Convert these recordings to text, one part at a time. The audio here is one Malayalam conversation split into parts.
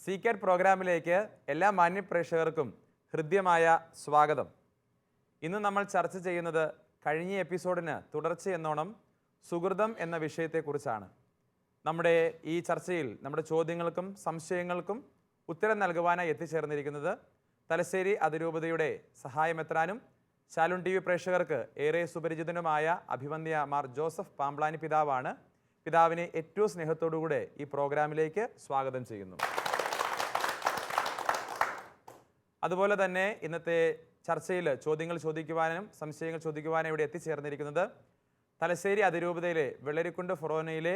സീക്രട്ട് പ്രോഗ്രാമിലേക്ക് എല്ലാ മാന്യ പ്രേക്ഷകർക്കും ഹൃദ്യമായ സ്വാഗതം. ഇന്ന് നമ്മൾ ചർച്ച ചെയ്യുന്നത് കഴിഞ്ഞ എപ്പിസോഡിന് തുടർച്ചയെന്നോണം സുഹൃതം എന്ന വിഷയത്തെക്കുറിച്ചാണ്. നമ്മുടെ ഈ ചർച്ചയിൽ നമ്മുടെ ചോദ്യങ്ങൾക്കും സംശയങ്ങൾക്കും ഉത്തരം നൽകുവാനായി എത്തിച്ചേർന്നിരിക്കുന്നത് തലശ്ശേരി അതിരൂപതയുടെ സഹായമെത്രാനും ശാലോൺ TV പ്രേക്ഷകർക്ക് ഏറെ സുപരിചിതനുമായ അഭിവന്ദ്യ മാർ ജോസഫ് പാംപ്ലാനി പിതാവാണ്. പിതാവിനെ ഏറ്റവും സ്നേഹത്തോടുകൂടെ ഈ പ്രോഗ്രാമിലേക്ക് സ്വാഗതം ചെയ്യുന്നു. അതുപോലെ തന്നെ ഇന്നത്തെ ചർച്ചയിൽ ചോദ്യങ്ങൾ ചോദിക്കുവാനും സംശയങ്ങൾ ചോദിക്കുവാനും ഇവിടെ എത്തിച്ചേർന്നിരിക്കുന്നത് തലശ്ശേരി അതിരൂപതയിലെ വെള്ളരിക്കുണ്ട് ഫൊറോനയിലെ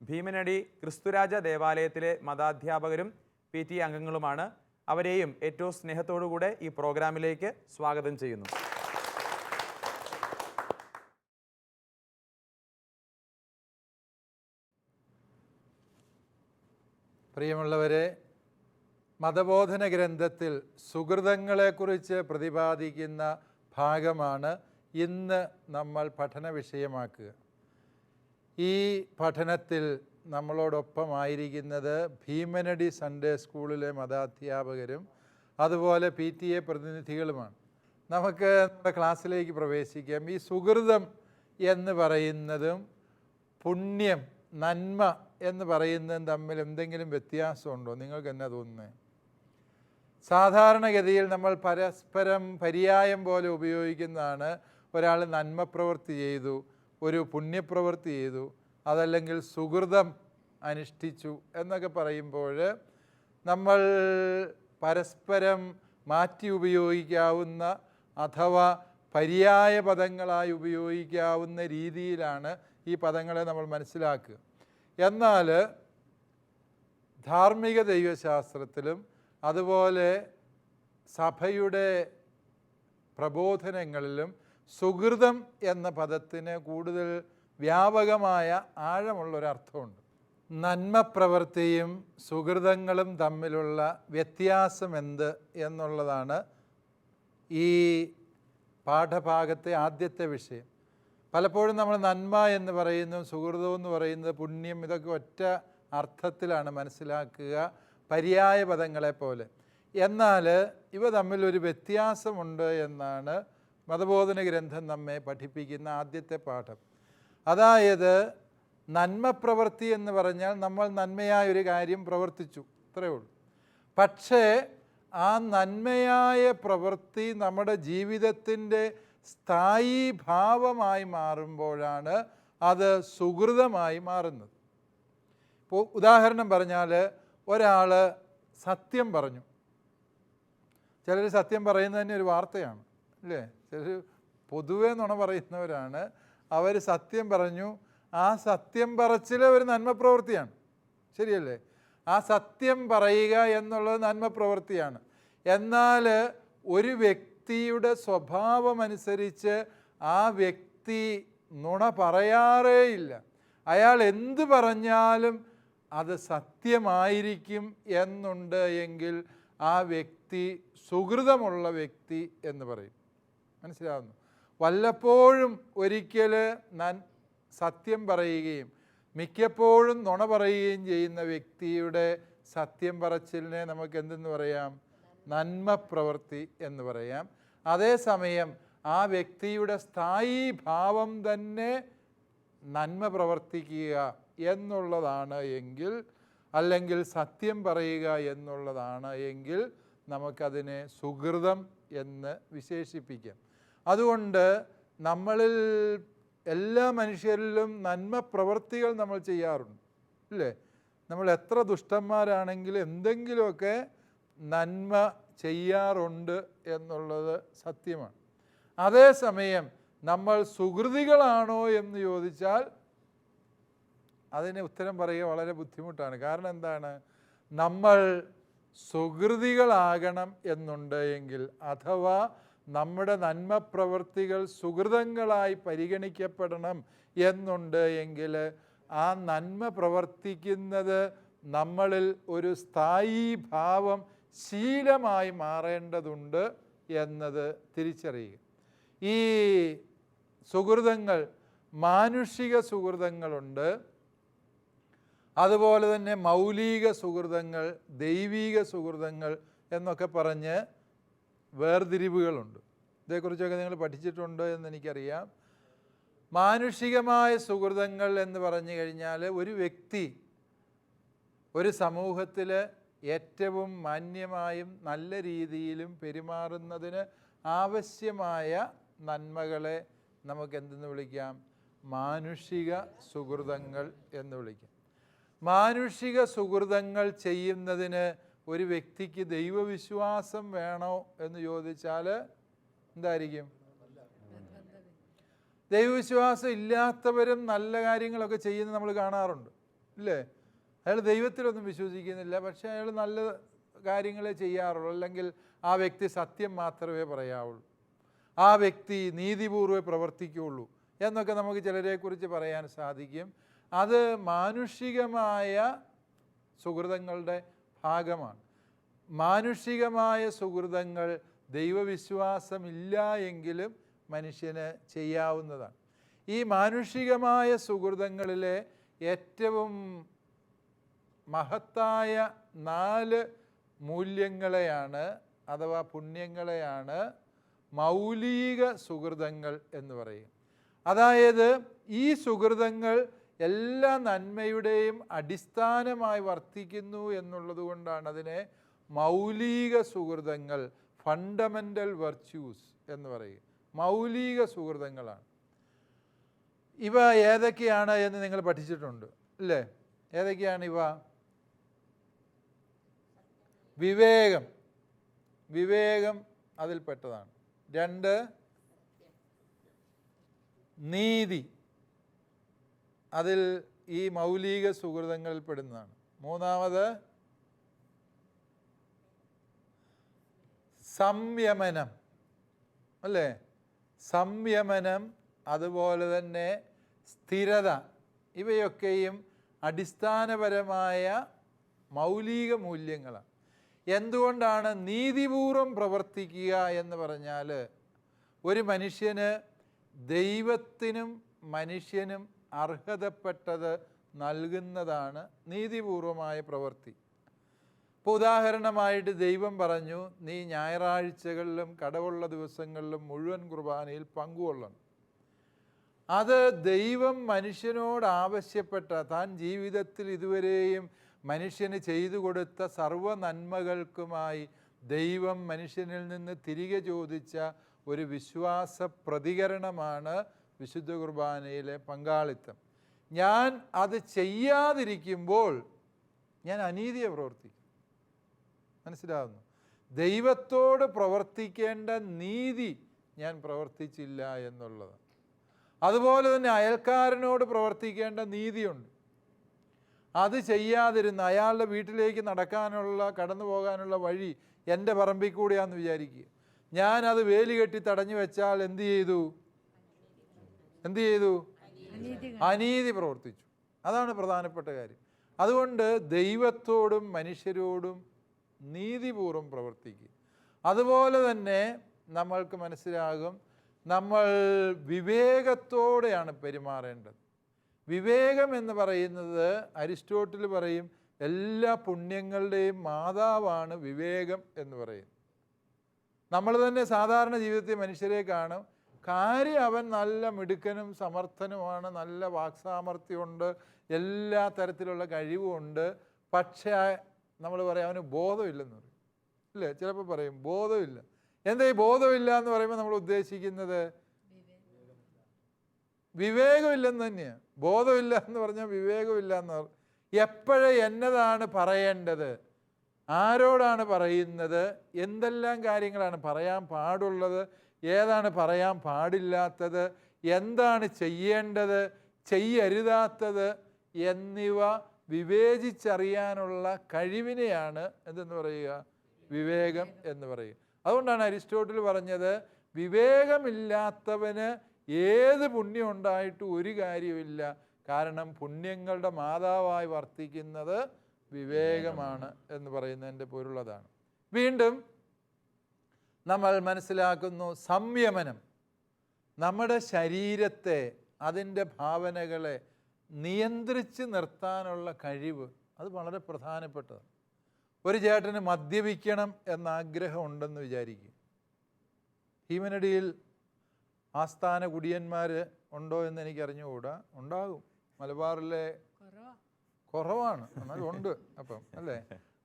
ഭീമനടി ക്രിസ്തുരാജ ദേവാലയത്തിലെ മതാധ്യാപകരും PT അംഗങ്ങളുമാണ്. അവരെയും ഏറ്റവും സ്നേഹത്തോടുകൂടെ ഈ പ്രോഗ്രാമിലേക്ക് സ്വാഗതം ചെയ്യുന്നു. പ്രിയമുള്ളവരെ, മതബോധന ഗ്രന്ഥത്തിൽ സുഹൃതങ്ങളെക്കുറിച്ച് പ്രതിപാദിക്കുന്ന ഭാഗമാണ് ഇന്ന് നമ്മൾ പഠന വിഷയമാക്കുക. ഈ പഠനത്തിൽ നമ്മളോടൊപ്പമായിരിക്കുന്നത് ഭീമനടി സൺഡേ സ്കൂളിലെ മതാധ്യാപകരും അതുപോലെ PTA പ്രതിനിധികളുമാണ്. നമുക്ക് നമ്മുടെ ക്ലാസ്സിലേക്ക് പ്രവേശിക്കാം. ഈ സുഹൃതം എന്ന് പറയുന്നതും പുണ്യം, നന്മ എന്ന് പറയുന്നതും തമ്മിൽ എന്തെങ്കിലും വ്യത്യാസമുണ്ടോ? നിങ്ങൾക്ക് എന്നാ തോന്നുന്നത്? സാധാരണഗതിയിൽ നമ്മൾ പരസ്പരം പര്യായം പോലെ ഉപയോഗിക്കുന്നതാണ്. ഒരാൾ നന്മ പ്രവൃത്തി ചെയ്തു, ഒരു പുണ്യപ്രവൃത്തി ചെയ്തു, അതല്ലെങ്കിൽ സുഹൃതം അനുഷ്ഠിച്ചു എന്നൊക്കെ പറയുമ്പോൾ നമ്മൾ പരസ്പരം മാറ്റി ഉപയോഗിക്കാവുന്ന അഥവാ പര്യായ പദങ്ങളായി ഉപയോഗിക്കാവുന്ന രീതിയിലാണ് ഈ പദങ്ങളെ നമ്മൾ മനസ്സിലാക്കുക. എന്നാൽ ധാർമ്മിക ദൈവശാസ്ത്രത്തിലും അതുപോലെ സഭയുടെ പ്രബോധനങ്ങളിലും സുഹൃതം എന്ന പദത്തിന് കൂടുതൽ വ്യാപകമായ ആഴമുള്ളൊരർത്ഥമുണ്ട്. നന്മ പ്രവൃത്തിയും സുഹൃതങ്ങളും തമ്മിലുള്ള വ്യത്യാസം എന്ത് എന്നുള്ളതാണ് ഈ പാഠഭാഗത്തെ ആദ്യത്തെ വിഷയം. പലപ്പോഴും നമ്മൾ നന്മ എന്ന് പറയുന്നു, സുഹൃതം എന്ന് പറയുന്നത്, പുണ്യം, ഇതൊക്കെ ഒറ്റ അർത്ഥത്തിലാണ് മനസ്സിലാക്കുക, പര്യായ പദങ്ങളെ പോലെ. എന്നാൽ ഇവ തമ്മിലൊരു വ്യത്യാസമുണ്ട് എന്നാണ് മതബോധന ഗ്രന്ഥം നമ്മെ പഠിപ്പിക്കുന്ന ആദ്യത്തെ പാഠം. അതായത് നന്മ പ്രവൃത്തി എന്ന് പറഞ്ഞാൽ നമ്മൾ നന്മയായൊരു കാര്യം പ്രവർത്തിച്ചു, അത്രയേ ഉള്ളൂ. പക്ഷേ ആ നന്മയായ പ്രവൃത്തി നമ്മുടെ ജീവിതത്തിൻ്റെ സ്ഥായീ ഭാവമായി മാറുമ്പോഴാണ് അത് സുഹൃതമായി മാറുന്നത്. ഇപ്പോൾ ഉദാഹരണം പറഞ്ഞാൽ, ഒരാൾ സത്യം പറഞ്ഞു. ചിലർ സത്യം പറയുന്നത് തന്നെ ഒരു വാർത്തയാണ്, അല്ലേ? ചിലർ പൊതുവേ നുണ പറയുന്നവരാണ്. അവർ സത്യം പറഞ്ഞു. ആ സത്യം പറച്ചിൽ ഒരു നന്മ പ്രവൃത്തിയാണ്, ശരിയല്ലേ? ആ സത്യം പറയുക എന്നുള്ളത് നന്മ പ്രവൃത്തിയാണ്. എന്നാൽ ഒരു വ്യക്തിയുടെ സ്വഭാവമനുസരിച്ച് ആ വ്യക്തി നുണ പറയാറേയില്ല. അയാൾ എന്ത് പറഞ്ഞാലും അത് സത്യമായിരിക്കും എന്നുണ്ട് എങ്കിൽ ആ വ്യക്തി സുഹൃതമുള്ള വ്യക്തി എന്ന് പറയും. മനസ്സിലാവുന്നു? വല്ലപ്പോഴും ഒരിക്കൽ സത്യം പറയുകയും മിക്കപ്പോഴും നുണ പറയുകയും ചെയ്യുന്ന വ്യക്തിയുടെ സത്യം പറച്ചിലിനെ നമുക്ക് എന്തെന്ന് പറയാം? നന്മ പ്രവൃത്തി എന്ന് പറയാം. അതേസമയം ആ വ്യക്തിയുടെ സ്ഥായീ ഭാവം തന്നെ നന്മ പ്രവർത്തിക്കുക എന്നുള്ളതാണ് എങ്കിൽ, അല്ലെങ്കിൽ സത്യം പറയുക എന്നുള്ളതാണ് എങ്കിൽ നമുക്കതിനെ സുഹൃതം എന്ന് വിശേഷിപ്പിക്കാം. അതുകൊണ്ട് നമ്മളിൽ എല്ലാ മനുഷ്യരിലും നന്മ പ്രവൃത്തികൾ നമ്മൾ ചെയ്യാറുണ്ട്, ഇല്ലേ? നമ്മൾ എത്ര ദുഷ്ടന്മാരാണെങ്കിലും എന്തെങ്കിലുമൊക്കെ നന്മ ചെയ്യാറുണ്ട് എന്നുള്ളത് സത്യമാണ്. അതേസമയം നമ്മൾ സുഹൃതികളാണോ എന്ന് ചോദിച്ചാൽ അതിന് ഉത്തരം പറയുക വളരെ ബുദ്ധിമുട്ടാണ്. കാരണം എന്താണ്? നമ്മൾ സുഹൃതികളാകണം എന്നുണ്ട് എങ്കിൽ, അഥവാ നമ്മുടെ നന്മ പ്രവൃത്തികൾ സുഹൃതങ്ങളായി പരിഗണിക്കപ്പെടണം എന്നുണ്ട് എങ്കിൽ, ആ നന്മ പ്രവർത്തിക്കുന്നത് നമ്മളിൽ ഒരു സ്ഥായീ ഭാവം ശീലമായി മാറേണ്ടതുണ്ട് എന്നത് തിരിച്ചറിയുക. ഈ സുഹൃതങ്ങൾ, മാനുഷിക സുഹൃതങ്ങളുണ്ട്, അതുപോലെ തന്നെ മൗലിക സുഹൃതങ്ങൾ, ദൈവിക സുഹൃതങ്ങൾ എന്നൊക്കെ പറഞ്ഞ് വേർതിരിവുകളുണ്ട്. ഇതേക്കുറിച്ചൊക്കെ നിങ്ങൾ പഠിച്ചിട്ടുണ്ട് എന്നെനിക്കറിയാം. മാനുഷികമായ സുഹൃതങ്ങൾ എന്ന് പറഞ്ഞു കഴിഞ്ഞാൽ ഒരു വ്യക്തി ഒരു സമൂഹത്തിൽ ഏറ്റവും മാന്യമായും നല്ല രീതിയിലും പെരുമാറുന്നതിന് ആവശ്യമായ നന്മകളെ നമുക്ക് എന്തെന്ന് വിളിക്കാം? മാനുഷിക സുഹൃതങ്ങൾ എന്ന് വിളിക്കാം. മാനുഷിക സുഹൃതങ്ങൾ ചെയ്യുന്നതിന് ഒരു വ്യക്തിക്ക് ദൈവവിശ്വാസം വേണോ എന്ന് ചോദിച്ചാൽ എന്തായിരിക്കും? ദൈവവിശ്വാസം ഇല്ലാത്തവരും നല്ല കാര്യങ്ങളൊക്കെ ചെയ്യുന്നത് നമ്മൾ കാണാറുണ്ട്, ഇല്ലേ? അയാൾ ദൈവത്തിലൊന്നും വിശ്വസിക്കുന്നില്ല, പക്ഷേ അയാൾ നല്ല കാര്യങ്ങളെ ചെയ്യാറുള്ളൂ. അല്ലെങ്കിൽ ആ വ്യക്തി സത്യം മാത്രമേ പറയാവുള്ളൂ, ആ വ്യക്തി നീതിപൂർവ്വം പ്രവർത്തിക്കുകയുള്ളൂ എന്നൊക്കെ നമുക്ക് ചിലരെക്കുറിച്ച് പറയാൻ സാധിക്കും. അത് മാനുഷികമായ സുഹൃതങ്ങളുടെ ഭാഗമാണ്. മാനുഷികമായ സുഹൃതങ്ങൾ ദൈവവിശ്വാസമില്ല എങ്കിലും മനുഷ്യന് ചെയ്യാവുന്നതാണ്. ഈ മാനുഷികമായ സുഹൃതങ്ങളിലെ ഏറ്റവും മഹത്തായ 4 മൂല്യങ്ങളെയാണ് അഥവാ പുണ്യങ്ങളെയാണ് മൗലിക സുഹൃതങ്ങൾ എന്ന് പറയും. അതായത് ഈ സുഹൃതങ്ങൾ എല്ലാ നന്മയുടെയും അടിസ്ഥാനമായി വർത്തിക്കുന്നു എന്നുള്ളത് കൊണ്ടാണ് അതിനെ മൗലിക സുഹൃതങ്ങൾ, ഫണ്ടമെൻ്റൽ വെർച്യൂസ് എന്ന് പറയും. മൗലിക സുഹൃതങ്ങളാണ്. ഇവ ഏതൊക്കെയാണ് എന്ന് നിങ്ങൾ പഠിച്ചിട്ടുണ്ട്, അല്ലേ? ഏതൊക്കെയാണ് ഇവ? വിവേകം, വിവേകം അതിൽപ്പെട്ടതാണ്. 2 നീതി, അതിൽ ഈ മൗലിക സുഹൃതങ്ങളിൽ പെടുന്നതാണ്. 3 സംയമനം, അല്ലേ? സംയമനം, അതുപോലെ തന്നെ സ്ഥിരത, ഇവയൊക്കെയും അടിസ്ഥാനപരമായ മൗലിക മൂല്യങ്ങളാണ്. എന്തുകൊണ്ടാണ് നീതിപൂർവം പ്രവർത്തിക്കുക എന്ന് പറഞ്ഞാൽ ഒരു മനുഷ്യന് ദൈവത്തിനും മനുഷ്യനും അർഹതപ്പെട്ടത് നൽകുന്നതാണ് നീതിപൂർവമായ പ്രവൃത്തി. ഇപ്പോൾ ഉദാഹരണമായിട്ട് ദൈവം പറഞ്ഞു, നീ ഞായറാഴ്ചകളിലും കടവുള്ള ദിവസങ്ങളിലും മുഴുവൻ കുർബാനയിൽ പങ്കുകൊള്ളണം. അത് ദൈവം മനുഷ്യനോട് ആവശ്യപ്പെട്ട, താൻ ജീവിതത്തിൽ ഇതുവരെയും മനുഷ്യന് ചെയ്തു കൊടുത്ത സർവ്വ നന്മകൾക്കുമായി ദൈവം മനുഷ്യനിൽ നിന്ന് തിരികെ ചോദിച്ച ഒരു വിശ്വാസ പ്രതികരണമാണ് വിശുദ്ധ കുർബാനയിലെ പങ്കാളിത്തം. ഞാൻ അത് ചെയ്യാതിരിക്കുമ്പോൾ ഞാൻ അനീതിയെ പ്രവർത്തിക്കും. മനസ്സിലാവുന്നു? ദൈവത്തോട് പ്രവർത്തിക്കേണ്ട നീതി ഞാൻ പ്രവർത്തിച്ചില്ല എന്നുള്ളത്. അതുപോലെ തന്നെ അയൽക്കാരനോട് പ്രവർത്തിക്കേണ്ട നീതിയുണ്ട്. അത് ചെയ്യാതിരുന്ന അയാളുടെ വീട്ടിലേക്ക് കടന്നു പോകാനുള്ള വഴി എൻ്റെ പറമ്പിൽ കൂടിയാണെന്ന് വിചാരിക്കുക. ഞാനത് വേലി കെട്ടി തടഞ്ഞു വെച്ചാൽ എന്ത് ചെയ്തു? അനീതി പ്രവർത്തിച്ചു. അതാണ് പ്രധാനപ്പെട്ട കാര്യം. അതുകൊണ്ട് ദൈവത്തോടും മനുഷ്യരോടും നീതിപൂർവം പ്രവർത്തിക്കുക. അതുപോലെ തന്നെ നമ്മൾക്ക് മനസ്സിലാകും, നമ്മൾ വിവേകത്തോടെയാണ് പെരുമാറേണ്ടത്. വിവേകം എന്ന് പറയുന്നത് അരിസ്റ്റോട്ടിൽ പറയും എല്ലാ പുണ്യങ്ങളുടെയും മാതാവാണ് വിവേകം എന്ന് പറയും. നമ്മൾ തന്നെ സാധാരണ ജീവിതത്തിൽ മനുഷ്യരെ കാണും, കാര്യം അവൻ നല്ല മിടുക്കനും സമർത്ഥനുമാണ്, നല്ല വാക്സാമർത്ഥ്യമുണ്ട്, എല്ലാ തരത്തിലുള്ള കഴിവുമുണ്ട്, പക്ഷേ നമ്മൾ പറയും അവന് ബോധമില്ലെന്ന് പറയും, ഇല്ലേ? ചിലപ്പോൾ പറയും ബോധമില്ല. എന്താ ഈ ബോധമില്ല എന്ന് പറയുമ്പോൾ നമ്മൾ ഉദ്ദേശിക്കുന്നത് വിവേകമില്ലെന്ന് തന്നെയാണ്. ബോധമില്ല എന്ന് പറഞ്ഞാൽ വിവേകമില്ല എന്ന് പറയും. എപ്പോഴും എന്നതാണ് പറയേണ്ടത്, ആരോടാണ് പറയുന്നത്, എന്തെല്ലാം കാര്യങ്ങളാണ് പറയാൻ പാടുള്ളത്, ഏതാണ് പറയാൻ പാടില്ലാത്തത്, എന്താണ് ചെയ്യേണ്ടത്, ചെയ്യരുതാത്തത് എന്നിവ വിവേചിച്ചറിയാനുള്ള കഴിവിനെയാണ് എന്തെന്ന് പറയുക? വിവേകം എന്ന് പറയുക. അതുകൊണ്ടാണ് അരിസ്റ്റോട്ടിൽ പറഞ്ഞത്, വിവേകമില്ലാത്തവന് ഏത് പുണ്യം ഉണ്ടായിട്ടും ഒരു കാര്യമില്ല, കാരണം പുണ്യങ്ങളുടെ മാതാവായി വർത്തിക്കുന്നത് വിവേകമാണ് എന്ന് പറയുന്നതിൻ്റെ പൊരുളതാണ്. വീണ്ടും നമ്മൾ മനസ്സിലാക്കുന്നു, സംയമനം നമ്മുടെ ശരീരത്തെ, അതിൻ്റെ ഭാവനകളെ നിയന്ത്രിച്ച് നിർത്താനുള്ള കഴിവ് അത് വളരെ പ്രധാനപ്പെട്ടതാണ്. ഒരു ചേട്ടന് മദ്യപിക്കണം എന്ന ആഗ്രഹം ഉണ്ടെന്ന് വിചാരിക്കും. ഭീമനടിയിൽ ആസ്ഥാന കുടിയന്മാർ ഉണ്ടോ എന്ന് എനിക്ക് അറിഞ്ഞുകൂടാ. ഉണ്ടാകും, മലബാറിലെ കുറവാണ്, എന്നാലും ഉണ്ട്. അപ്പം അല്ലേ,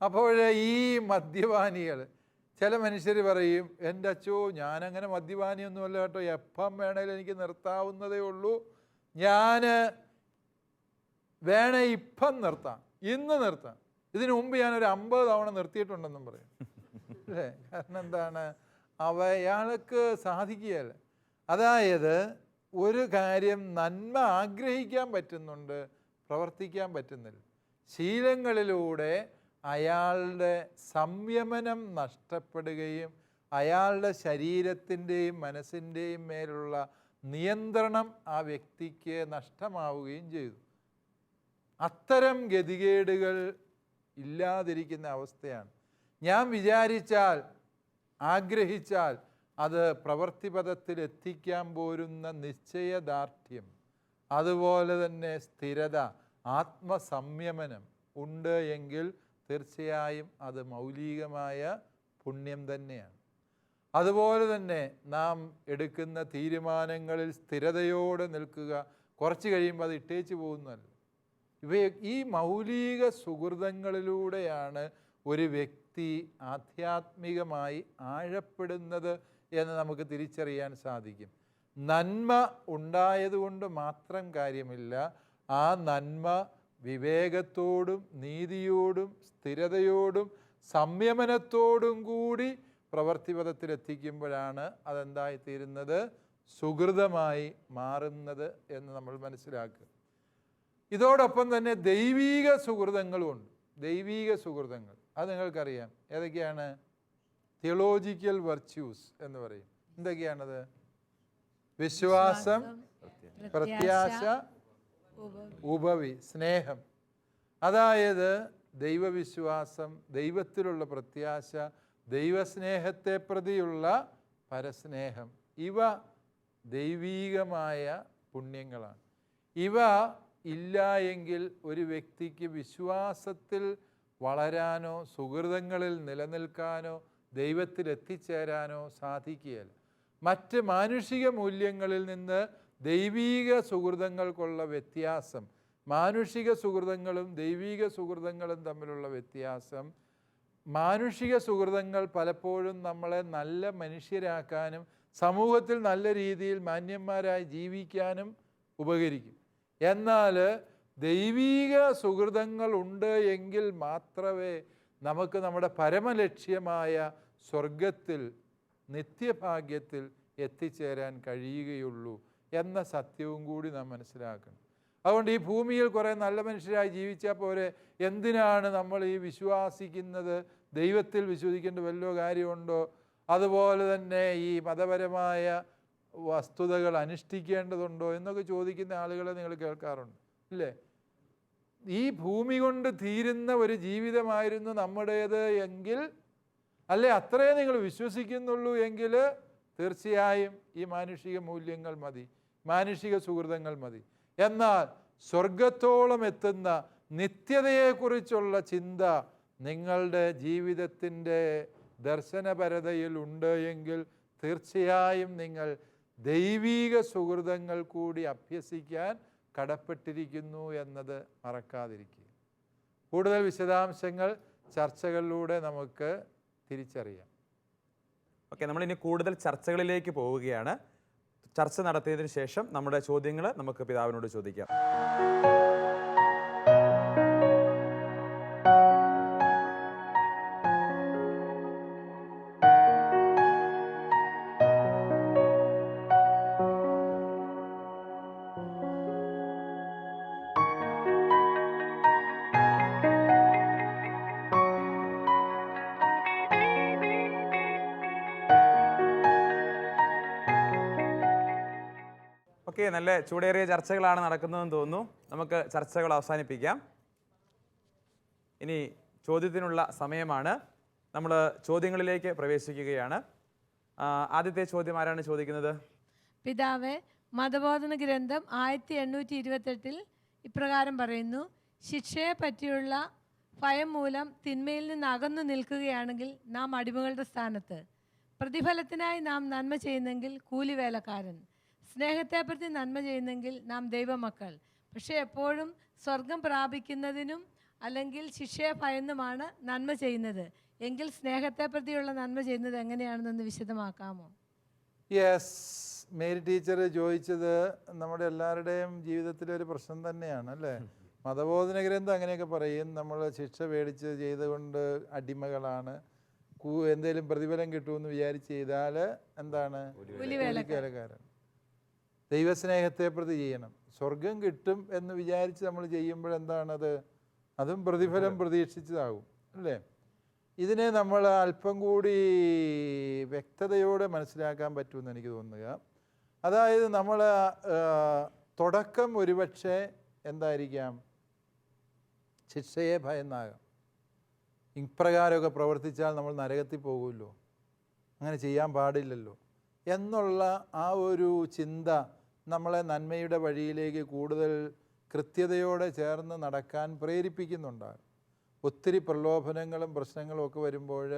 അപ്പോൾ ഈ മദ്യപാനികൾ, ചില മനുഷ്യർ പറയും, എൻ്റെ അച്ചോ ഞാനങ്ങനെ മദ്യപാനിയൊന്നുമല്ല കേട്ടോ, എപ്പം വേണേലും എനിക്ക് നിർത്താവുന്നതേ ഉള്ളൂ, ഞാൻ വേണേ ഇപ്പം നിർത്താം, ഇന്ന് നിർത്താം, ഇതിനു മുമ്പ് ഞാനൊരു 50 തവണ നിർത്തിയിട്ടുണ്ടെന്നും പറയും. അല്ലേ? കാരണം എന്താണ്, അയാൾക്ക് സാധിക്കുകയല്ല. അതായത് ഒരു കാര്യം നന്മ ആഗ്രഹിക്കാൻ പറ്റുന്നുണ്ട്, പ്രവർത്തിക്കാൻ പറ്റുന്നില്ല. ശീലങ്ങളിലൂടെ അയാളുടെ സംയമനം നഷ്ടപ്പെടുകയും അയാളുടെ ശരീരത്തിൻ്റെയും മനസ്സിൻ്റെയും മേലുള്ള നിയന്ത്രണം ആ വ്യക്തിക്ക് നഷ്ടമാവുകയും ചെയ്തു. അത്തരം ഗതികേടുകൾ ഇല്ലാതിരിക്കുന്ന അവസ്ഥയാണ്. ഞാൻ വിചാരിച്ചാൽ, ആഗ്രഹിച്ചാൽ അത് പ്രവൃത്തിപഥത്തിൽ എത്തിക്കാൻ പോരുന്ന നിശ്ചയദാർഢ്യം, അതുപോലെ തന്നെ സ്ഥിരത, ആത്മസംയമനം ഉണ്ട് എങ്കിൽ തീർച്ചയായും അത് മൗലികമായ പുണ്യം തന്നെയാണ്. അതുപോലെ തന്നെ നാം എടുക്കുന്ന തീരുമാനങ്ങളിൽ സ്ഥിരതയോടെ നിൽക്കുക. കുറച്ച് കഴിയുമ്പോൾ അത് ഇട്ടേച്ച് പോകുന്നതല്ല. ഈ മൗലിക സുഹൃതങ്ങളിലൂടെയാണ് ഒരു വ്യക്തി ആധ്യാത്മികമായി ആഴപ്പെടുന്നത് എന്ന് നമുക്ക് തിരിച്ചറിയാൻ സാധിക്കും. നന്മ ഉണ്ടായതുകൊണ്ട് മാത്രം കാര്യമില്ല. ആ നന്മ വിവേകത്തോടും നീതിയോടും സ്ഥിരതയോടും സംയമനത്തോടും കൂടി പ്രവൃത്തിപഥത്തിലെത്തിക്കുമ്പോഴാണ് അതെന്തായിത്തീരുന്നത്, സുഹൃതമായി മാറുന്നത് എന്ന് നമ്മൾ മനസ്സിലാക്കുക. ഇതോടൊപ്പം തന്നെ ദൈവീക സുഹൃതങ്ങളുമുണ്ട്. ദൈവീക സുഹൃതങ്ങൾ അത് നിങ്ങൾക്കറിയാം. ഏതൊക്കെയാണ്? തിയോളജിക്കൽ വെർച്യൂസ് എന്ന് പറയും. എന്തൊക്കെയാണത്? വിശ്വാസം, പ്രത്യാശ, ഉപവി, സ്നേഹം. അതായത് ദൈവവിശ്വാസം, ദൈവത്തിലുള്ള പ്രത്യാശ, ദൈവസ്നേഹത്തെ പ്രതിയുള്ള പരസ്നേഹം, ഇവ ദൈവീകമായ പുണ്യങ്ങളാണ്. ഇവ ഇല്ല എങ്കിൽ ഒരു വ്യക്തിക്ക് വിശ്വാസത്തിൽ വളരാനോ സുഹൃതങ്ങളിൽ നിലനിൽക്കാനോ ദൈവത്തിൽ എത്തിച്ചേരാനോ സാധിക്കുകയില്ല. മറ്റ് മാനുഷിക മൂല്യങ്ങളിൽ നിന്ന് ദൈവീക സുഹൃതങ്ങൾക്കുള്ള വ്യത്യാസം, മാനുഷിക സുഹൃതങ്ങളും ദൈവീക സുഹൃതങ്ങളും തമ്മിലുള്ള വ്യത്യാസം, മാനുഷിക സുഹൃതങ്ങൾ പലപ്പോഴും നമ്മളെ നല്ല മനുഷ്യരാക്കാനും സമൂഹത്തിൽ നല്ല രീതിയിൽ മാന്യന്മാരായി ജീവിക്കാനും ഉപകരിക്കും. എന്നാൽ ദൈവീക സുഹൃതങ്ങൾ ഉണ്ട് എങ്കിൽ മാത്രമേ നമുക്ക് നമ്മുടെ പരമലക്ഷ്യമായ സ്വർഗത്തിൽ, നിത്യഭാഗ്യത്തിൽ എത്തിച്ചേരാൻ കഴിയുകയുള്ളൂ എന്ന സത്യവും കൂടി നാം മനസ്സിലാക്കണം. അതുകൊണ്ട് ഈ ഭൂമിയിൽ കുറേ നല്ല മനുഷ്യരായി ജീവിച്ചാൽ പോരെ, എന്തിനാണ് നമ്മൾ ഈ വിശ്വാസിക്കുന്നത്? ദൈവത്തിൽ വിശ്വസിക്കേണ്ട വല്ല കാര്യമുണ്ടോ? അതുപോലെ തന്നെ ഈ മതപരമായ വസ്തുതകൾ അനുഷ്ഠിക്കേണ്ടതുണ്ടോ എന്നൊക്കെ ചോദിക്കുന്ന ആളുകളെ നിങ്ങൾ കേൾക്കാറുണ്ട്, ഇല്ലേ? ഈ ഭൂമി കൊണ്ട് തീരുന്ന ഒരു ജീവിതമായിരുന്നു നമ്മുടേത് എങ്കിൽ, അല്ലെ അത്രേ നിങ്ങൾ വിശ്വസിക്കുന്നുള്ളൂ എങ്കിൽ തീർച്ചയായും ഈ മാനുഷിക മൂല്യങ്ങൾ മതി, മാനുഷിക സുഹൃതങ്ങൾ മതി. എന്നാൽ സ്വർഗത്തോളം എത്തുന്ന നിത്യതയെക്കുറിച്ചുള്ള ചിന്ത നിങ്ങളുടെ ജീവിതത്തിൻ്റെ ദർശനപരതയിൽ ഉണ്ട് എങ്കിൽ തീർച്ചയായും നിങ്ങൾ ദൈവീക സുഹൃതങ്ങൾ കൂടി അഭ്യസിക്കാൻ കടപ്പെട്ടിരിക്കുന്നു എന്നത് മറക്കാതിരിക്കുക. കൂടുതൽ വിശദാംശങ്ങൾ ചർച്ചകളിലൂടെ നമുക്ക് തിരിച്ചറിയാം. ഓക്കെ, നമ്മളിനി കൂടുതൽ ചർച്ചകളിലേക്ക് പോവുകയാണ്. ചർച്ച നടത്തിയതിന് ശേഷം നമ്മുടെ ചോദ്യങ്ങൾ നമുക്ക് പിതാവിനോട് ചോദിക്കാം. ഓക്കെ, നല്ല ചൂടേറിയ ചർച്ചകളാണ് നടക്കുന്നതെന്ന് തോന്നുന്നു. നമുക്ക് ചർച്ചകൾ അവസാനിപ്പിക്കാം. ഇനി ചോദ്യത്തിനുള്ള സമയമാണ്. നമ്മൾ ചോദ്യങ്ങളിലേക്ക് പ്രവേശിക്കുകയാണ്. ആദ്യത്തെ ചോദ്യം ആരാണ് ചോദിക്കുന്നത്? പിതാവേ, മതബോധന ഗ്രന്ഥം 1828 ഇപ്രകാരം പറയുന്നു: ശിക്ഷയെ പറ്റിയുള്ള ഭയം മൂലം തിന്മയിൽ നിന്ന് അകന്നു നിൽക്കുകയാണെങ്കിൽ നാം അടിമകളുടെ സ്ഥാനത്ത്. പ്രതിഫലത്തിനായി നാം നന്മ ചെയ്യുന്നെങ്കിൽ കൂലിവേലക്കാരൻ. സ്നേഹത്തെപ്പറ്റി നന്മ ചെയ്യുന്നെങ്കിൽ നാം ദൈവമക്കൾ. പക്ഷേ എപ്പോഴും സ്വർഗം പ്രാപിക്കുന്നതിനും അല്ലെങ്കിൽ ശിക്ഷയെ ഭയന്നുമാണ് നന്മ ചെയ്യുന്നത്. എങ്കിൽ സ്നേഹത്തെ പ്രതിയുള്ള നന്മ ചെയ്യുന്നത് എങ്ങനെയാണെന്നൊന്ന് വിശദമാക്കാമോ? യെസ്, മേരി ടീച്ചർ ചോദിച്ചത് നമ്മുടെ എല്ലാവരുടെയും ജീവിതത്തിലെ ഒരു പ്രശ്നം തന്നെയാണ് അല്ലേ? മതബോധന ഗ്രന്ഥം അങ്ങനെയൊക്കെ പറയും, നമ്മൾ ശിക്ഷ പേടിച്ച് ചെയ്തുകൊണ്ട് അടിമകളാണ്, എന്തെങ്കിലും പ്രതിഫലം കിട്ടുമെന്ന് വിചാരിച്ച് ചെയ്താൽ എന്താണ്? കൂലിവേലക്കാരൻ. ദൈവസ്നേഹത്തെ പ്രതി ചെയ്യണം, സ്വർഗം കിട്ടും എന്ന് വിചാരിച്ച് നമ്മൾ ചെയ്യുമ്പോഴെന്താണത്? അതും പ്രതിഫലം പ്രതീക്ഷിച്ചതാകും അല്ലേ? ഇതിനെ നമ്മൾ അല്പം കൂടി വ്യക്തതയോടെ മനസ്സിലാക്കാൻ പറ്റുമെന്ന് എനിക്ക് തോന്നുക. അതായത് നമ്മൾ തുടക്കം ഒരുപക്ഷെ എന്തായിരിക്കാം? ശിക്ഷയെ ഭയന്നാകാം. ഇപ്രകാരമൊക്കെ പ്രവർത്തിച്ചാൽ നമ്മൾ നരകത്തിൽ പോകുമല്ലോ, അങ്ങനെ ചെയ്യാൻ പാടില്ലല്ലോ എന്നുള്ള ആ ഒരു ചിന്ത നമ്മളെ നന്മയുടെ വഴിയിലേക്ക് കൂടുതൽ കൃത്യതയോടെ ചേർന്ന് നടക്കാൻ പ്രേരിപ്പിക്കുന്നുണ്ടാകും. ഒത്തിരി പ്രലോഭനങ്ങളും പ്രശ്നങ്ങളും ഒക്കെ വരുമ്പോൾ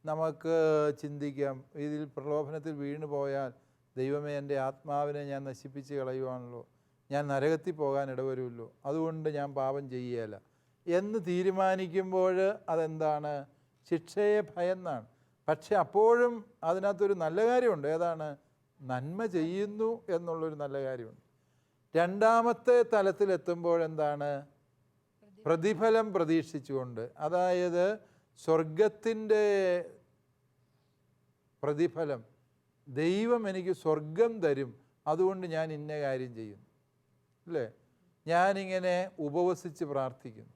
നമുക്ക് ചിന്തിക്കാം, ഇതിൽ പ്രലോഭനത്തിൽ വീണു പോയാൽ ദൈവമേ എൻ്റെ ആത്മാവിനെ ഞാൻ നശിപ്പിച്ച് കളയുവാണല്ലോ, ഞാൻ നരകത്തിൽ പോകാൻ ഇടവരുമല്ലോ, അതുകൊണ്ട് ഞാൻ പാപം ചെയ്യുകയില്ല എന്ന് തീരുമാനിക്കുമ്പോൾ അതെന്താണ്? ശിക്ഷയെ ഭയന്നാണ്. പക്ഷെ അപ്പോഴും അതിനകത്തൊരു നല്ല കാര്യമുണ്ട്. ഏതാണ്? നന്മ ചെയ്യുന്നു എന്നുള്ളൊരു നല്ല കാര്യമുണ്ട്. രണ്ടാമത്തെ തലത്തിലെത്തുമ്പോഴെന്താണ്? പ്രതിഫലം പ്രതീക്ഷിച്ചുകൊണ്ട്, അതായത് സ്വർഗത്തിൻ്റെ പ്രതിഫലം, ദൈവം എനിക്ക് സ്വർഗം തരും, അതുകൊണ്ട് ഞാൻ ഇന്ന കാര്യം ചെയ്യുന്നു അല്ലേ? ഞാനിങ്ങനെ ഉപവസിച്ച് പ്രാർത്ഥിക്കുന്നു,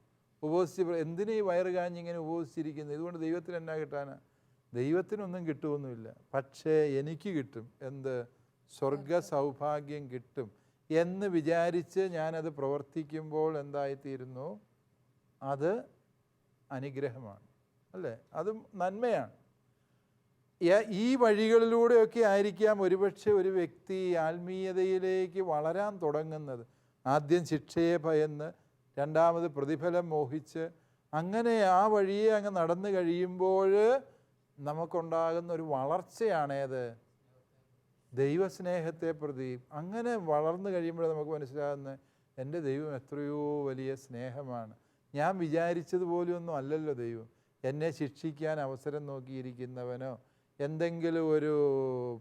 എന്തിനീ വയറ് കാഞ്ഞിങ്ങനെ ഉപവസിച്ചിരിക്കുന്നു, ഇതുകൊണ്ട് ദൈവത്തിന് എന്നാ കിട്ടാനാ? ദൈവത്തിനൊന്നും കിട്ടുമൊന്നുമില്ല, പക്ഷേ എനിക്ക് കിട്ടും. എന്ത്? സ്വർഗ സൗഭാഗ്യം കിട്ടും എന്ന് വിചാരിച്ച് ഞാനത് പ്രവർത്തിക്കുമ്പോൾ എന്തായിത്തീരുന്നു? അത് അനുഗ്രഹമാണ് അല്ലേ? അതും നന്മയാണ്. ഈ വഴികളിലൂടെയൊക്കെ ആയിരിക്കാം ഒരുപക്ഷെ ഒരു വ്യക്തി ആത്മീയതയിലേക്ക് വളരാൻ തുടങ്ങുന്നത്. ആദ്യം ശിക്ഷയെ ഭയന്ന്, രണ്ടാമത് പ്രതിഫലം മോഹിച്ച്, അങ്ങനെ ആ വഴിയെ അങ്ങ് നടന്നു കഴിയുമ്പോൾ നമുക്കുണ്ടാകുന്ന ഒരു വളർച്ചയാണേത്? ദൈവസ്നേഹത്തെ പ്രതി. അങ്ങനെ വളർന്നു കഴിയുമ്പോൾ നമുക്ക് മനസ്സിലാകുന്നത് എൻ്റെ ദൈവം എത്രയോ വലിയ സ്നേഹമാണ്, ഞാൻ വിചാരിച്ചതുപോലെയൊന്നും അല്ലല്ലോ ദൈവം. എന്നെ ശിക്ഷിക്കാൻ അവസരം നോക്കിയിരിക്കുന്നവനോ എന്തെങ്കിലും ഒരു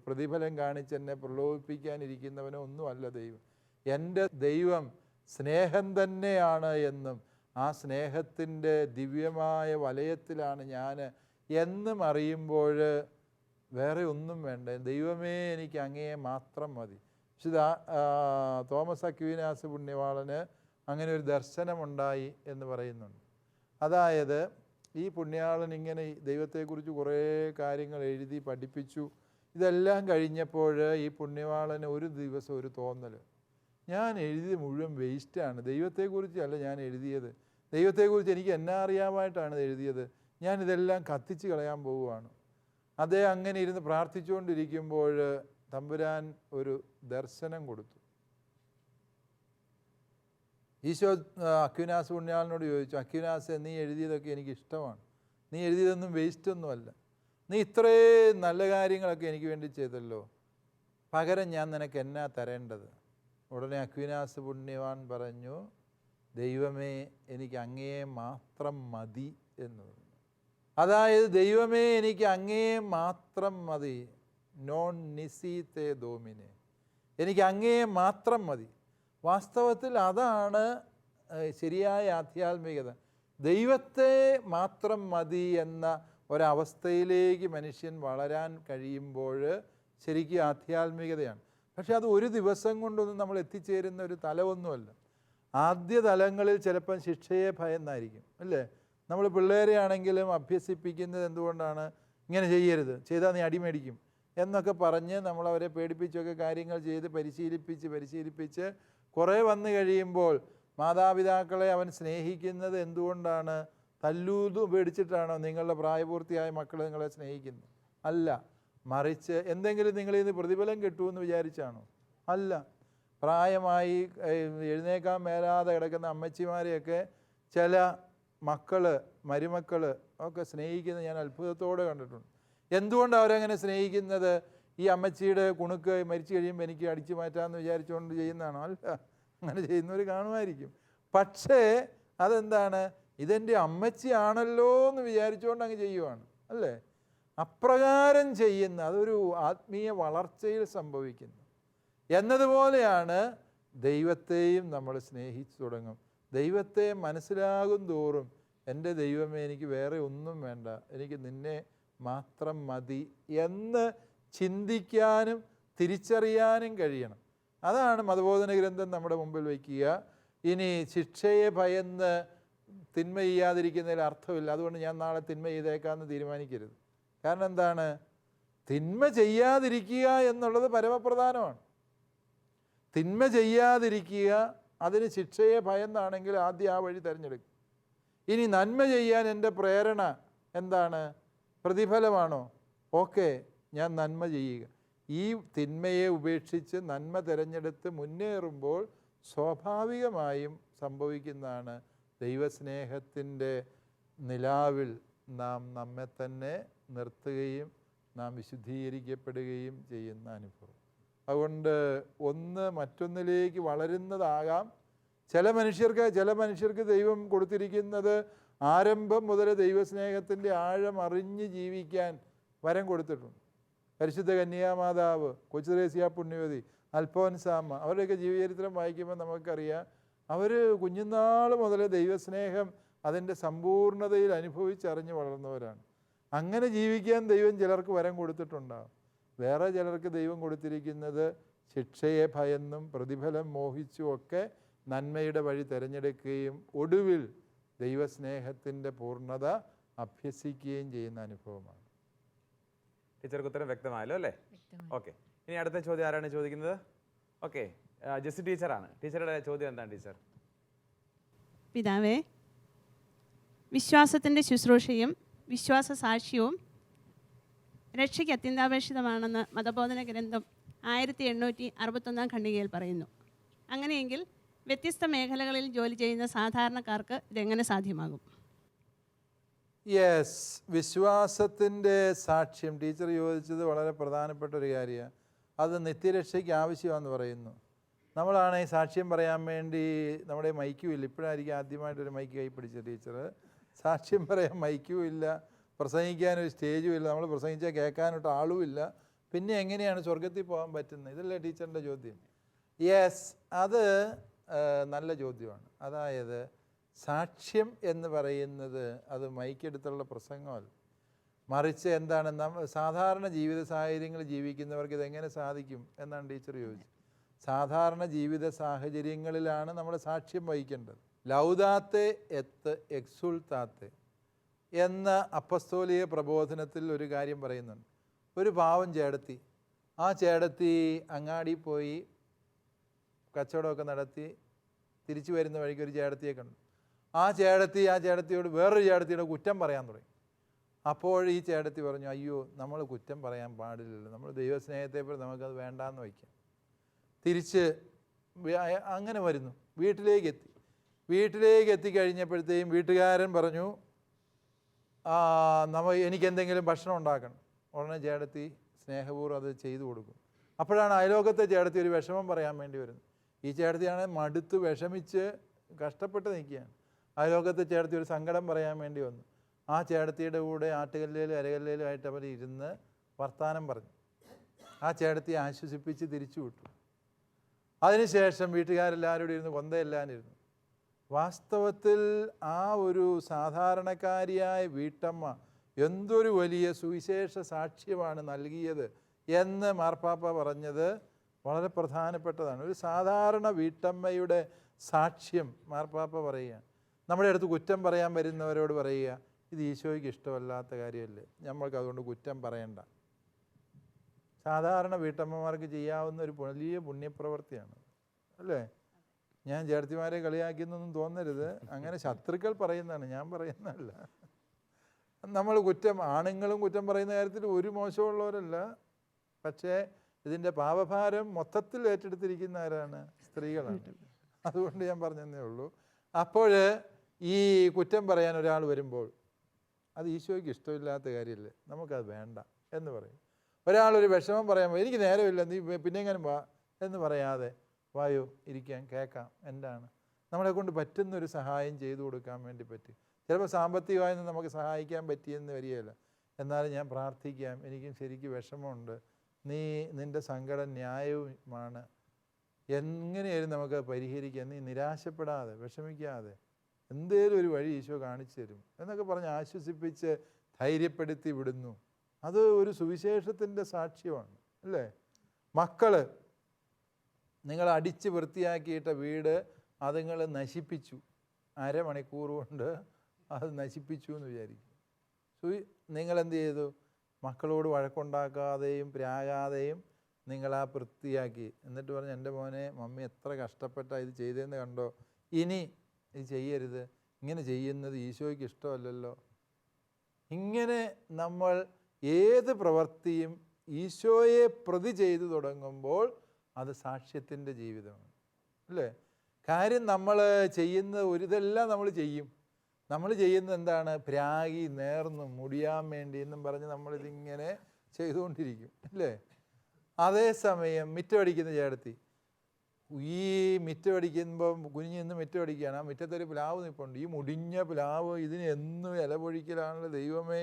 പ്രതിഫലം കാണിച്ച് എന്നെ പ്രലോഭിപ്പിക്കാനിരിക്കുന്നവനോ ഒന്നുമല്ല ദൈവം. എൻ്റെ ദൈവം സ്നേഹം തന്നെയാണ് എന്നും ആ സ്നേഹത്തിൻ്റെ ദിവ്യമായ വലയത്തിലാണ് ഞാൻ എന്നും അറിയുമ്പോൾ വേറെ ഒന്നും വേണ്ട. ദൈവമേ എനിക്ക് അങ്ങയെ മാത്രം മതി. പക്ഷേ തോമസ് അക്വീനാസ് പുണ്യവാളന് അങ്ങനെ ഒരു ദർശനമുണ്ടായി എന്ന് പറയുന്നുണ്ട്. അതായത് ഈ പുണ്യാളൻ ഇങ്ങനെ ദൈവത്തെക്കുറിച്ച് കുറേ കാര്യങ്ങൾ എഴുതി പഠിപ്പിച്ചു. ഇതെല്ലാം കഴിഞ്ഞപ്പോൾ ഈ പുണ്യവാളന് ഒരു ദിവസം ഒരു തോന്നൽ, ഞാൻ എഴുതിയത് മുഴുവൻ വേസ്റ്റാണ്, ദൈവത്തെക്കുറിച്ചല്ല ഞാൻ എഴുതിയത്, ദൈവത്തെക്കുറിച്ച് എനിക്ക് എന്നാ അറിയാമായിട്ടാണ് എഴുതിയത്, ഞാനിതെല്ലാം കത്തിച്ച് കളയാൻ പോവുകയാണ്. അദ്ദേഹം അങ്ങനെ ഇരുന്ന് പ്രാർത്ഥിച്ചുകൊണ്ടിരിക്കുമ്പോൾ തമ്പുരാൻ ഒരു ദർശനം കൊടുത്തു. ഈശോ അക്വിനാസ് പുണ്യാളനോട് ചോദിച്ചു, അക്വിനാസ് നീ എഴുതിയതൊക്കെ എനിക്ക് ഇഷ്ടമാണ്, നീ എഴുതിയതൊന്നും വേസ്റ്റൊന്നുമല്ല, നീ ഇത്രയും നല്ല കാര്യങ്ങളൊക്കെ എനിക്ക് വേണ്ടി ചെയ്തല്ലോ, പകരം ഞാൻ നിനക്ക് എന്നാ തരേണ്ടത്? ഉടനെ അക്വിനാസ് പുണ്യവാൻ പറഞ്ഞു, ദൈവമേ എനിക്ക് അങ്ങയെ മാത്രം മതി എന്ന് പറഞ്ഞു. അതായത് ദൈവമേ എനിക്ക് അങ്ങയെ മാത്രം മതി, നോൺ നിസീത്തെ ദോമിനെ, എനിക്ക് അങ്ങയെ മാത്രം മതി. വാസ്തവത്തിൽ അതാണ് ശരിയായ ആധ്യാത്മികത. ദൈവത്തെ മാത്രം മതി എന്ന ഒരവസ്ഥയിലേക്ക് മനുഷ്യൻ വളരാൻ കഴിയുമ്പോൾ ശരിക്കും ആധ്യാത്മികതയാണ്. പക്ഷെ അത് ഒരു ദിവസം കൊണ്ടൊന്നും നമ്മൾ എത്തിച്ചേരുന്ന ഒരു തലമൊന്നുമല്ല. ആദ്യ തലങ്ങളിൽ ചിലപ്പം ശിക്ഷയെ ഭയന്നായിരിക്കും അല്ലേ? നമ്മൾ പിള്ളേരെ ആണെങ്കിലും അഭ്യസിപ്പിക്കുന്നത് എന്തുകൊണ്ടാണ്? ഇങ്ങനെ ചെയ്യരുത്, ചെയ്താൽ നീ അടിമേടിക്കും എന്നൊക്കെ പറഞ്ഞ് നമ്മളവരെ പേടിപ്പിച്ചൊക്കെ കാര്യങ്ങൾ ചെയ്ത് പരിശീലിപ്പിച്ച് കുറേ വന്നു കഴിയുമ്പോൾ മാതാപിതാക്കളെ അവൻ സ്നേഹിക്കുന്നത് എന്തുകൊണ്ടാണ്? തല്ലൂതും പേടിച്ചിട്ടാണോ നിങ്ങളുടെ പ്രായപൂർത്തിയായ മക്കൾ നിങ്ങളെ സ്നേഹിക്കുന്നത്? അല്ല, മറിച്ച് എന്തെങ്കിലും നിങ്ങളിൽ നിന്ന് പ്രതിഫലം കിട്ടുമെന്ന് വിചാരിച്ചാണോ? അല്ല. പ്രായമായി എഴുന്നേക്കാൻ മേലാതെ കിടക്കുന്ന അമ്മച്ചിമാരെയൊക്കെ ചില മക്കൾ, മരുമക്കൾ ഒക്കെ സ്നേഹിക്കുന്നത് ഞാൻ അത്ഭുതത്തോടെ കണ്ടിട്ടുണ്ട്. എന്തുകൊണ്ടാണ് അവരങ്ങനെ സ്നേഹിക്കുന്നത്? ഈ അമ്മച്ചിയുടെ കുണുക്ക് മരിച്ചു കഴിയുമ്പോൾ എനിക്ക് അടിച്ചു മാറ്റാമെന്ന് വിചാരിച്ചുകൊണ്ട് ചെയ്യുന്നതാണോ? അല്ല, അങ്ങനെ ചെയ്യുന്നവർ കാണുമായിരിക്കും. പക്ഷേ അതെന്താണ്? ഇതെൻ്റെ അമ്മച്ചിയാണല്ലോ എന്ന് വിചാരിച്ചുകൊണ്ട് അങ്ങ് ചെയ്യുവാണ്, അല്ലേ? അപ്രകാരം ചെയ്യുന്ന അതൊരു ആത്മീയ വളർച്ചയിൽ സംഭവിക്കുന്നു. എന്നതുപോലെയാണ് ദൈവത്തെയും നമ്മൾ സ്നേഹിച്ചു തുടങ്ങും. ദൈവത്തെ മനസ്സിലാകും തോറും എൻ്റെ ദൈവമേ, എനിക്ക് വേറെ ഒന്നും വേണ്ട, എനിക്ക് നിന്നെ മാത്രം മതി എന്ന് ചിന്തിക്കാനും തിരിച്ചറിയാനും കഴിയണം. അതാണ് മതബോധന ഗ്രന്ഥം നമ്മുടെ മുമ്പിൽ വയ്ക്കുക. ഇനി ശിക്ഷയെ ഭയന്ന് തിന്മ ചെയ്യാതിരിക്കുന്നതിൽ അർത്ഥമില്ല, അതുകൊണ്ട് ഞാൻ നാളെ തിന്മ ചെയ്തേക്കാമെന്ന് തീരുമാനിക്കരുത്. കാരണം എന്താണ്? തിന്മ ചെയ്യാതിരിക്കുക എന്നുള്ളത് പരമപ്രധാനമാണ്. തിന്മ ചെയ്യാതിരിക്കുക, അതിന് ശിക്ഷയെ ഭയന്നാണെങ്കിൽ ആദ്യം ആ വഴി തിരഞ്ഞെടുക്കും. ഇനി നന്മ ചെയ്യാൻ എൻ്റെ പ്രേരണ എന്താണ്? പ്രതിഫലമാണോ? ഓക്കെ, ഞാൻ നന്മ ചെയ്യുക. ഈ തിന്മയെ ഉപേക്ഷിച്ച് നന്മ തിരഞ്ഞെടുത്ത് മുന്നേറുമ്പോൾ സ്വാഭാവികമായും സംഭവിക്കുന്നതാണ് ദൈവസ്നേഹത്തിൻ്റെ നിലാവിൽ നാം നമ്മെ തന്നെ നിർത്തുകയും നാം വിശുദ്ധീകരിക്കപ്പെടുകയും ചെയ്യുന്ന അനുഭവം. അതുകൊണ്ട് ഒന്ന് മറ്റൊന്നിലേക്ക് വളരുന്നതാകാം. ചില മനുഷ്യർക്ക് ദൈവം കൊടുത്തിരിക്കുന്നത് ആരംഭം മുതൽ ദൈവസ്നേഹത്തിൻ്റെ ആഴം അറിഞ്ഞ് ജീവിക്കാൻ വരം കൊടുത്തിട്ടുണ്ട്. പരിശുദ്ധ കന്യാമാതാവ്, കൊച്ചുത്രേസ്യ പുണ്യവതി, അൽഫോൻസാമ്മ, അവരുടെയൊക്കെ ജീവചരിത്രം വായിക്കുമ്പോൾ നമുക്കറിയാം അവർ കുഞ്ഞുനാൾ മുതൽ ദൈവസ്നേഹം അതിൻ്റെ സമ്പൂർണ്ണതയിൽ അനുഭവിച്ചറിഞ്ഞ് വളർന്നവരാണ്. അങ്ങനെ ജീവിക്കാൻ ദൈവം ചിലർക്ക് വരം കൊടുത്തിട്ടുണ്ടാകും. വേറെ ചിലർക്ക് ദൈവം കൊടുത്തിരിക്കുന്നത് ശിക്ഷയെ ഭയന്നും പ്രതിഫലം മോഹിച്ചും ഒക്കെ നന്മയുടെ വഴി തിരഞ്ഞെടുക്കുകയും ഒടുവിൽ ദൈവസ്നേഹത്തിൻ്റെ പൂർണ്ണത അഭ്യസിക്കുകയും ചെയ്യുന്ന അനുഭവമാണ്. ടീച്ചർക്ക് ഉത്തരം വ്യക്തമായല്ലോ അല്ലേ? ഓക്കെ, ഇനി അടുത്ത ചോദ്യം ആരാണ് ചോദിക്കുന്നത്? ഓക്കെ, ജെസ്സി ടീച്ചറാണ്. ടീച്ചറുടെ ചോദ്യം എന്താണ് ടീച്ചർ? പിതാവേ, വിശ്വാസത്തിൻ്റെ ശുശ്രൂഷയും വിശ്വാസ സാക്ഷ്യവും രക്ഷയ്ക്ക് അത്യന്താപേക്ഷിതമാണെന്ന് മതബോധന ഗ്രന്ഥം 1861 ഖണ്ഡികയിൽ പറയുന്നു. അങ്ങനെയെങ്കിൽ വ്യത്യസ്ത മേഖലകളിൽ ജോലി ചെയ്യുന്ന സാധാരണക്കാർക്ക് ഇതെങ്ങനെ സാധ്യമാകും? യെസ്, വിശ്വാസത്തിൻ്റെ സാക്ഷ്യം ടീച്ചർ ചോദിച്ചത് വളരെ പ്രധാനപ്പെട്ട ഒരു കാര്യമാണ്. അത് നിത്യരക്ഷയ്ക്ക് ആവശ്യമാണെന്ന് പറയുന്നു. നമ്മളാണ് ഈ സാക്ഷ്യം പറയാൻ വേണ്ടി നമ്മുടെ മൈക്കും ഇല്ല. ഇപ്പോഴായിരിക്കും ആദ്യമായിട്ടൊരു മൈക്ക് കൈ പിടിച്ച ടീച്ചർ. സാക്ഷ്യം പറയാൻ മൈക്കും ഇല്ല, പ്രസംഗിക്കാനൊരു സ്റ്റേജും ഇല്ല, നമ്മൾ പ്രസംഗിച്ചാൽ കേൾക്കാനൊട്ട് ആളുമില്ല. പിന്നെ എങ്ങനെയാണ് സ്വർഗത്തിൽ പോകാൻ പറ്റുന്നത്? ഇതല്ലേ ടീച്ചറിൻ്റെ ചോദ്യം? യെസ്, അത് നല്ല ചോദ്യമാണ്. അതായത് സാക്ഷ്യം എന്ന് പറയുന്നത് അത് മൈക്കെടുത്തുള്ള പ്രസംഗമല്ല, മറിച്ച് എന്താണ്, സാധാരണ ജീവിത സാഹചര്യങ്ങൾ ജീവിക്കുന്നവർക്ക് ഇതെങ്ങനെ സാധിക്കും എന്നാണ് ടീച്ചർ ചോദിച്ചത്. സാധാരണ ജീവിത സാഹചര്യങ്ങളിലാണ് നമ്മൾ സാക്ഷ്യം വഹിക്കേണ്ടത്. ലൗദാത്തെ എത്ത് എക്സുൾത്താത്തെ എന്ന അപ്പസ്തോലിക പ്രബോധനത്തിൽ ഒരു കാര്യം പറയുന്നുണ്ട്. ഒരു പാവം ചേടത്തി, ആ ചേടത്തി അങ്ങാടി പോയി കച്ചവടമൊക്കെ നടത്തി തിരിച്ചു വരുന്ന വഴിക്ക് ഒരു ചേടത്തിയെ കണ്ടു. ആ ചേടത്തിയോട് വേറൊരു ചേടത്തിയുടെ കുറ്റം പറയാൻ തുടങ്ങി. അപ്പോൾ ഈ ചേടത്തി പറഞ്ഞു, അയ്യോ, നമ്മൾ കുറ്റം പറയാൻ പാടില്ലല്ലോ, നമ്മൾ ദൈവസ്നേഹത്തെപ്പറ്റി നമുക്കത് വേണ്ടാന്ന് വയ്ക്കാം. തിരിച്ച് അങ്ങനെ വരുന്നു, വീട്ടിലേക്ക് എത്തിക്കഴിഞ്ഞപ്പോഴത്തേക്കും വീട്ടുകാരൻ പറഞ്ഞു, എനിക്കെന്തെങ്കിലും ഭക്ഷണം ഉണ്ടാക്കണം. ഉടനെ ചേടത്തി സ്നേഹപൂർവ്വം അത് ചെയ്തു കൊടുക്കും. അപ്പോഴാണ് അയലോകത്തെ ചേടത്തി ഒരു വിഷമം പറയാൻ വേണ്ടി വരുന്നത്. ഈ ചേടത്തിയാണെങ്കിൽ മടുത്ത് വിഷമിച്ച് കഷ്ടപ്പെട്ട് നിൽക്കുകയാണ്. അയലോകത്തെ ചേടത്തി ഒരു സങ്കടം പറയാൻ വേണ്ടി വന്നു. ആ ചേടത്തിയുടെ കൂടെ ആട്ടുകല്ലേലും അരകല്ലേലും ആയിട്ട് അവർ ഇരുന്ന് വർത്തമാനം പറഞ്ഞു. ആ ചേടത്തിയെ ആശ്വസിപ്പിച്ച് തിരിച്ചു വിട്ടു. അതിനുശേഷം വീട്ടുകാരെല്ലാവരും ഇരുന്ന് കൊന്തയെല്ലാവരും. വാസ്തവത്തിൽ ആ ഒരു സാധാരണക്കാരിയായ വീട്ടമ്മ എന്തൊരു വലിയ സുവിശേഷ സാക്ഷ്യമാണ് നൽകിയത് എന്ന് മാർപ്പാപ്പ പറഞ്ഞത് വളരെ പ്രധാനപ്പെട്ടതാണ്. ഒരു സാധാരണ വീട്ടമ്മയുടെ സാക്ഷ്യം മാർപ്പാപ്പ പറയുക. നമ്മുടെ അടുത്ത് കുറ്റം പറയാൻ വരുന്നവരോട് പറയുക, ഇത് ഈശോയ്ക്ക് ഇഷ്ടമല്ലാത്ത കാര്യമല്ലേ, നമ്മൾക്ക് അതുകൊണ്ട് കുറ്റം പറയണ്ട. സാധാരണ വീട്ടമ്മമാർക്ക് ചെയ്യാവുന്ന ഒരു വലിയ പുണ്യപ്രവൃത്തിയാണ്, അല്ലേ? ഞാൻ ചേട്ടത്തിമാരെ കളിയാക്കിയെന്നൊന്നും തോന്നരുത്. അങ്ങനെ ശത്രുക്കൾ പറയുന്നതാണ്, ഞാൻ പറയുന്നതല്ല. നമ്മൾ ആണുങ്ങളും കുറ്റം പറയുന്ന കാര്യത്തിൽ ഒരു മോശമുള്ളവരല്ല. പക്ഷേ ഇതിൻ്റെ പാപഭാരം മൊത്തത്തിൽ ഏറ്റെടുത്തിരിക്കുന്ന ആരാണ്? സ്ത്രീകളാണ്. അതുകൊണ്ട് ഞാൻ പറഞ്ഞതേ ഉള്ളൂ. അപ്പോൾ ഈ കുറ്റം പറയാൻ ഒരാൾ വരുമ്പോൾ അത് ഈശോയ്ക്ക് ഇഷ്ടമില്ലാത്ത കാര്യമില്ലേ, നമുക്കത് വേണ്ട എന്ന് പറയും. ഒരാളൊരു വിഷമം പറയുമ്പോൾ എനിക്ക് നേരമില്ല, നീ പിന്നെ എങ്ങനും വാ എന്ന് പറയാതെ വായോ ഇരിക്കാൻ കേൾക്കാം, എന്താണ് നമ്മളെ കൊണ്ട് പറ്റുന്നൊരു സഹായം ചെയ്തു കൊടുക്കാൻ വേണ്ടി പറ്റും. ചിലപ്പോൾ സാമ്പത്തികമായി നമുക്ക് സഹായിക്കാൻ പറ്റിയെന്ന് വരികയില്ല, എന്നാലും ഞാൻ പ്രാർത്ഥിക്കാം, എനിക്കും ശരിക്കും വിഷമമുണ്ട്, നിൻ്റെ സങ്കടം ന്യായവുമാണ്, എങ്ങനെയായാലും നമുക്ക് പരിഹരിക്കാം, നീ നിരാശപ്പെടാതെ വിഷമിക്കാതെ എന്തേലും ഒരു വഴി ഈശോ കാണിച്ചു തരും എന്നൊക്കെ പറഞ്ഞ് ആശ്വസിപ്പിച്ച് ധൈര്യപ്പെടുത്തി വിടുന്നു. അത് ഒരു സുവിശേഷത്തിൻ്റെ സാക്ഷ്യമാണ് അല്ലേ? മക്കൾ നിങ്ങൾ അടിച്ച് വൃത്തിയാക്കിയിട്ട വീട് അത് നിങ്ങൾ നശിപ്പിച്ചു, അരമണിക്കൂർ കൊണ്ട് അത് നശിപ്പിച്ചു എന്ന് വിചാരിക്കും. നിങ്ങളെന്ത് ചെയ്തു? മക്കളോട് വഴക്കുണ്ടാക്കാതെയും പ്രാകാതെയും നിങ്ങളാ വൃത്തിയാക്കി. എന്നിട്ട് പറഞ്ഞു, എൻ്റെ മോനെ മമ്മി എത്ര കഷ്ടപ്പെട്ടാണ് ഇത് ചെയ്തതെന്ന് കണ്ടോ, ഇനി ഇത് ചെയ്യരുത്, ഇങ്ങനെ ചെയ്യുന്നത് ഈശോയ്ക്ക് ഇഷ്ടമല്ലല്ലോ. ഇങ്ങനെ നമ്മൾ ഏത് പ്രവൃത്തിയും ഈശോയെ പ്രതി ചെയ്തു തുടങ്ങുമ്പോൾ അത് സാക്ഷ്യത്തിൻ്റെ ജീവിതമാണ് അല്ലേ? കാര്യം നമ്മൾ ചെയ്യുന്ന ഇതെല്ലാം നമ്മൾ ചെയ്യും. നമ്മൾ ചെയ്യുന്നത് എന്താണ്? പ്രാഗി നേർന്നു മുടിയാൻ വേണ്ടി എന്നും പറഞ്ഞ് നമ്മളിതിങ്ങനെ ചെയ്തുകൊണ്ടിരിക്കും അല്ലേ? അതേസമയം മിറ്റമടിക്കുന്ന ചേട്ടത്തി ഈ മിറ്റമടിക്കുമ്പം കുഞ്ഞ് നിന്ന് മിറ്റമടിക്കുകയാണ്, ആ മുറ്റത്തൊരു പ്ലാവ് നിൽപ്പുണ്ട്, ഈ മുടിഞ്ഞ പ്ലാവ് ഇതിന് എന്നും ഇല പൊഴിക്കലാണല്ലോ ദൈവമേ,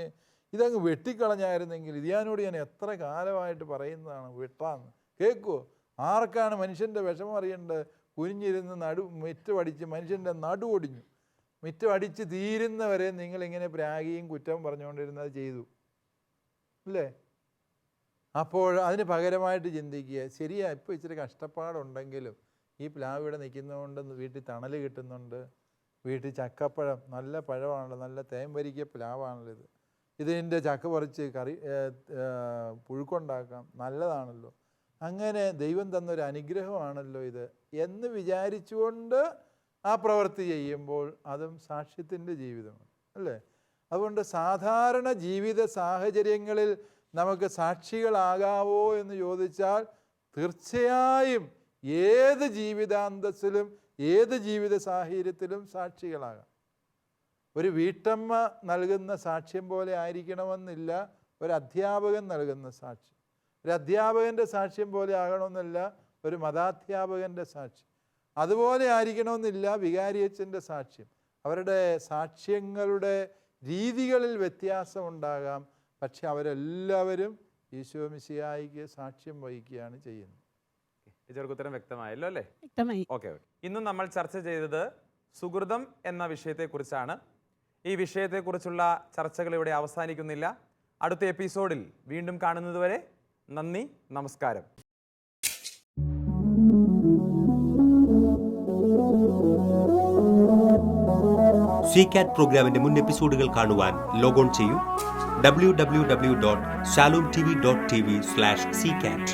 ഇതങ്ങ് വെട്ടിക്കളഞ്ഞായിരുന്നെങ്കിൽ. ഇതിനോട് ഞാൻ എത്ര കാലമായിട്ട് പറയുന്നതാണ് വെട്ടാന്ന്, കേൾക്കുമോ? ആർക്കാണ് മനുഷ്യൻ്റെ വിഷമം അറിയേണ്ടത്? കുനിഞ്ഞിരുന്ന് മിറ്റമടിച്ച് മനുഷ്യൻ്റെ നടുവൊടിഞ്ഞു, മിറ്റമടിച്ച് തീരുന്നവരെ നിങ്ങളിങ്ങനെ പ്രാഗിയും കുറ്റവും പറഞ്ഞുകൊണ്ടിരുന്നത് ചെയ്തു അല്ലേ? അപ്പോൾ അതിന് പകരമായിട്ട് ചിന്തിക്കുക, ശരിയാ ഇപ്പോൾ ഇച്ചിരി കഷ്ടപ്പാടുണ്ടെങ്കിലും ഈ പ്ലാവ് ഇവിടെ നിൽക്കുന്നതുകൊണ്ട് വീട്ടിൽ തണൽ കിട്ടുന്നുണ്ട്, വീട്ടിൽ ചക്കപ്പഴം നല്ല പഴമാണല്ലോ, നല്ല തേൻവരിക്ക പ്ലാവാണല്ലോ ഇത്, ഇതിൻ്റെ ചക്ക പറിച്ച് പുഴുക്കുണ്ടാക്കാം, നല്ലതാണല്ലോ, അങ്ങനെ ദൈവം തന്നൊരു അനുഗ്രഹമാണല്ലോ ഇത് എന്ന് വിചാരിച്ചുകൊണ്ട് ആ പ്രവൃത്തി ചെയ്യുമ്പോൾ അതും സാക്ഷ്യത്തിൻ്റെ ജീവിതമാണ് അല്ലേ? അതുകൊണ്ട് സാധാരണ ജീവിത സാഹചര്യങ്ങളിൽ നമുക്ക് സാക്ഷികളാകാവോ എന്ന് ചോദിച്ചാൽ തീർച്ചയായും ഏത് ജീവിതാന്തസ്സിലും ഏത് ജീവിത സാഹചര്യത്തിലും സാക്ഷികളാകാം. ഒരു വീട്ടമ്മ നൽകുന്ന സാക്ഷ്യം പോലെ ആയിരിക്കണമെന്നില്ല ഒരു അധ്യാപകൻ നൽകുന്ന സാക്ഷ്യം, ഒരു അധ്യാപകൻ്റെ സാക്ഷ്യം പോലെ ആകണമെന്നില്ല ഒരു മതാധ്യാപകൻ്റെ സാക്ഷ്യം, അതുപോലെ ആയിരിക്കണമെന്നില്ല വികാരിയച്ഛൻ്റെ സാക്ഷ്യം. അവരുടെ സാക്ഷ്യങ്ങളുടെ രീതികളിൽ വ്യത്യാസമുണ്ടാകാം, പക്ഷെ അവരെല്ലാവരും ഈശോ മിശിഹായിക്ക് സാക്ഷ്യം വഹിക്കുകയാണ് ചെയ്യുന്നത്. ടീച്ചർക്ക് ഉത്തരം വ്യക്തമായല്ലോ അല്ലേ? വ്യക്തമായി. ഓക്കെ. ഇന്നും നമ്മൾ ചർച്ച ചെയ്തത് സുഹൃതം എന്ന വിഷയത്തെക്കുറിച്ചാണ്. ഈ വിഷയത്തെക്കുറിച്ചുള്ള ചർച്ചകൾ ഇവിടെ അവസാനിക്കുന്നില്ല. അടുത്ത എപ്പിസോഡിൽ വീണ്ടും കാണുന്നതുവരെ നന്ദി, നമസ്കാരം. CCAT പ്രോഗ്രാമിന്റെ മുൻ എപ്പിസോഡുകൾ കാണുവാൻ ലോഗോൺ ചെയ്യൂ www.shalomtv.tv/ccat.